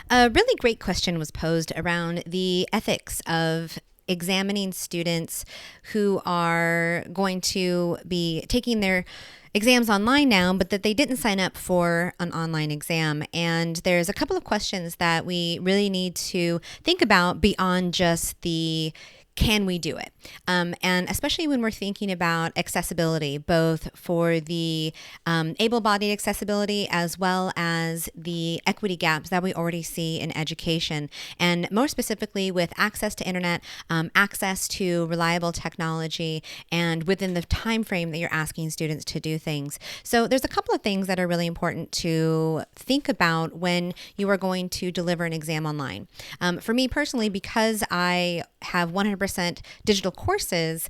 A really great question was posed around the ethics of examining students who are going to be taking their exams online now, but that they didn't sign up for an online exam. And there's a couple of questions that we really need to think about beyond just the can we do it? And especially when we're thinking about accessibility, both for the able-bodied accessibility as well as the equity gaps that we already see in education. And more specifically with access to internet, access to reliable technology, and within the time frame that you're asking students to do things. So there's a couple of things that are really important to think about when you are going to deliver an exam online. For me personally, because I have 100% digital courses,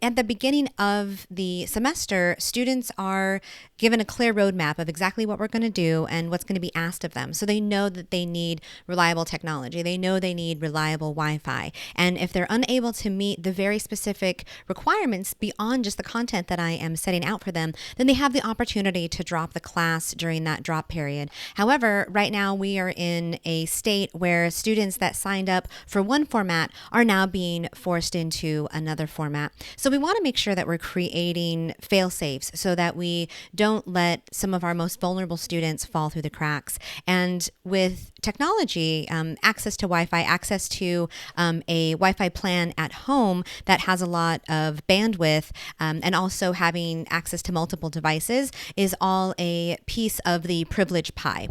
at the beginning of the semester, students are given a clear roadmap of exactly what we're going to do and what's going to be asked of them. So they know that they need reliable technology. They know they need reliable Wi-Fi. And if they're unable to meet the very specific requirements beyond just the content that I am setting out for them, then they have the opportunity to drop the class during that drop period. However, right now we are in a state where students that signed up for one format are now being forced into another format. So we want to make sure that we're creating fail-safes so that we don't let some of our most vulnerable students fall through the cracks. And with technology, access to Wi-Fi, access to a Wi-Fi plan at home that has a lot of bandwidth, and also having access to multiple devices is all a piece of the privilege pie.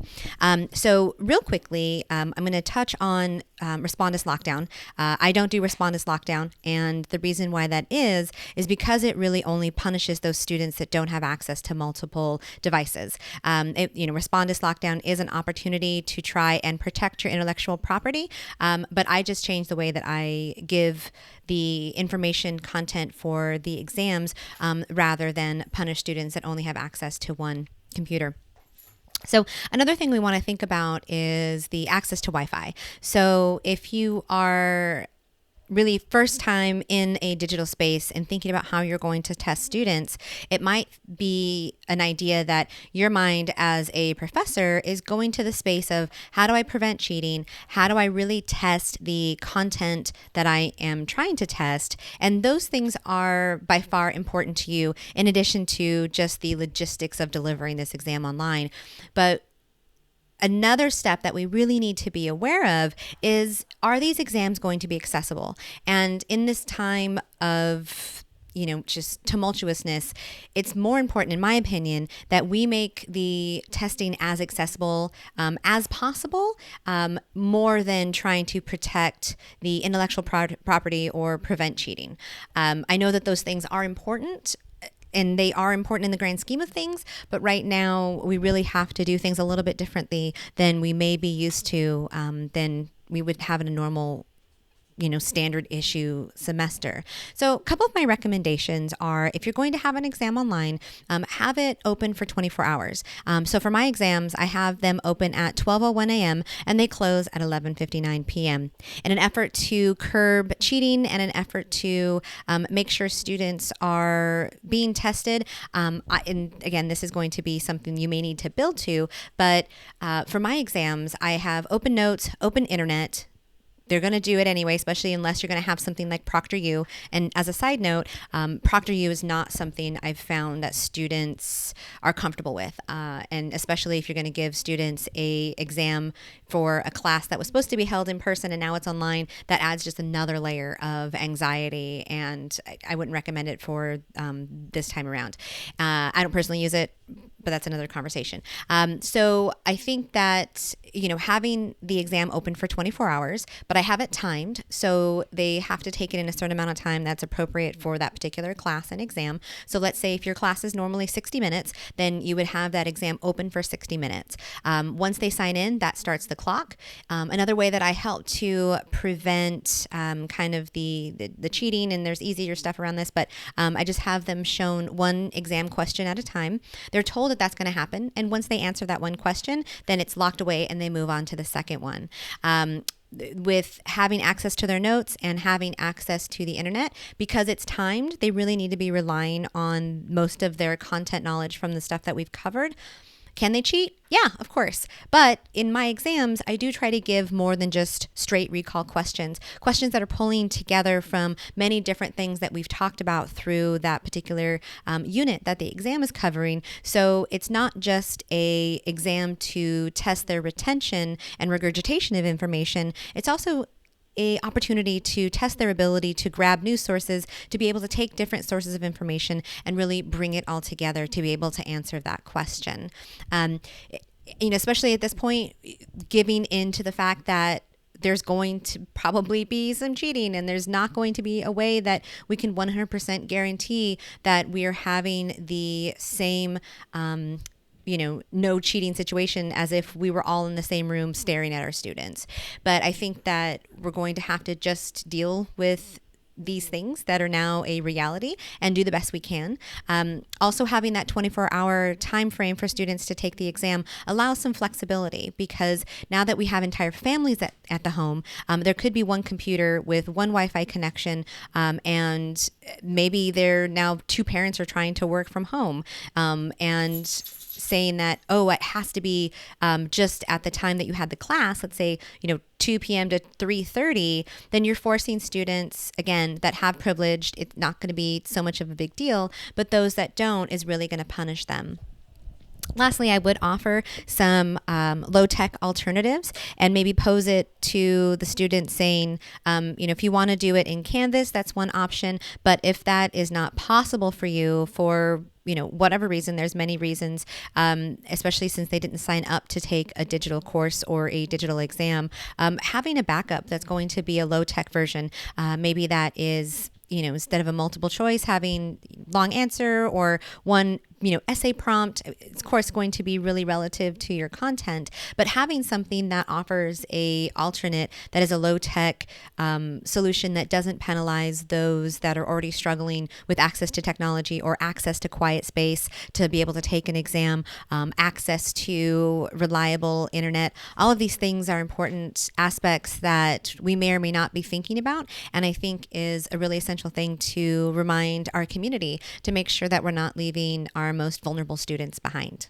So real quickly, I'm going to touch on Respondus Lockdown. I don't do Respondus Lockdown, and the reason why that is because it really only punishes those students that don't have access to multiple devices. Respondus Lockdown is an opportunity to try and protect your intellectual property, but I just changed the way that I give the information content for the exams rather than punish students that only have access to one computer. So another thing we want to think about is the access to Wi-Fi. So if you are really first time in a digital space and thinking about how you're going to test students, it might be an idea that your mind as a professor is going to the space of how do I prevent cheating? How do I really test the content that I am trying to test? And those things are by far important to you in addition to just the logistics of delivering this exam online. But another step that we really need to be aware of is, are these exams going to be accessible? And in this time of just tumultuousness, it's more important, in my opinion, that we make the testing as accessible as possible, more than trying to protect the intellectual property or prevent cheating. I know that those things are important, and they are important in the grand scheme of things, but right now we really have to do things a little bit differently than we may be used to, than we would have in a normal standard issue semester. So a couple of my recommendations are, if you're going to have an exam online, have it open for 24 hours. So for my exams, I have them open at 12:01 a.m. and they close at 11:59 p.m. In an effort to curb cheating and an effort to make sure students are being tested, and again, this is going to be something you may need to build to, but for my exams, I have open notes, open internet. They're going to do it anyway, especially unless you're going to have something like ProctorU. And as a side note, ProctorU is not something I've found that students are comfortable with. And especially if you're going to give students a exam for a class that was supposed to be held in person and now it's online, that adds just another layer of anxiety. And I wouldn't recommend it for this time around. I don't personally use it, but that's another conversation. So I think that, having the exam open for 24 hours, but I have it timed. So they have to take it in a certain amount of time that's appropriate for that particular class and exam. So let's say if your class is normally 60 minutes, then you would have that exam open for 60 minutes. Once they sign in, that starts the clock. Another way that I help to prevent kind of the cheating, and there's easier stuff around this, but I just have them shown one exam question at a time. They're told that that's going to happen. And once they answer that one question, then it's locked away and they move on to the second one. With having access to their notes and having access to the internet, because it's timed, they really need to be relying on most of their content knowledge from the stuff that we've covered. Can they cheat? Yeah, of course. But in my exams, I do try to give more than just straight recall questions that are pulling together from many different things that we've talked about through that particular unit that the exam is covering. So it's not just a exam to test their retention and regurgitation of information. It's also a opportunity to test their ability to grab news sources, to be able to take different sources of information and really bring it all together to be able to answer that question. Especially at this point, giving into the fact that there's going to probably be some cheating, and there's not going to be a way that we can 100% guarantee that we are having the same no cheating situation as if we were all in the same room staring at our students. But I think that we're going to have to just deal with these things that are now a reality and do the best we can. Also, having that 24-hour time frame for students to take the exam allows some flexibility, because now that we have entire families at the home, there could be one computer with one Wi-Fi connection, and maybe now two parents are trying to work from home, and saying that, it has to be just at the time that you had the class, let's say, 2 p.m. to 3:30, then you're forcing students, again, that have privileged. It's not going to be so much of a big deal, but those that don't is really going to punish them. Lastly, I would offer some low-tech alternatives and maybe pose it to the students saying, if you want to do it in Canvas, that's one option. But if that is not possible for you for whatever reason, there's many reasons, especially since they didn't sign up to take a digital course or a digital exam, having a backup that's going to be a low-tech version, maybe that is, instead of a multiple choice, having long answer or one essay prompt. It's of course going to be really relative to your content, but having something that offers a alternate that is a low-tech solution that doesn't penalize those that are already struggling with access to technology or access to quiet space to be able to take an exam, access to reliable internet. All of these things are important aspects that we may or may not be thinking about, and I think is a really essential thing to remind our community to make sure that we're not leaving our most vulnerable students behind.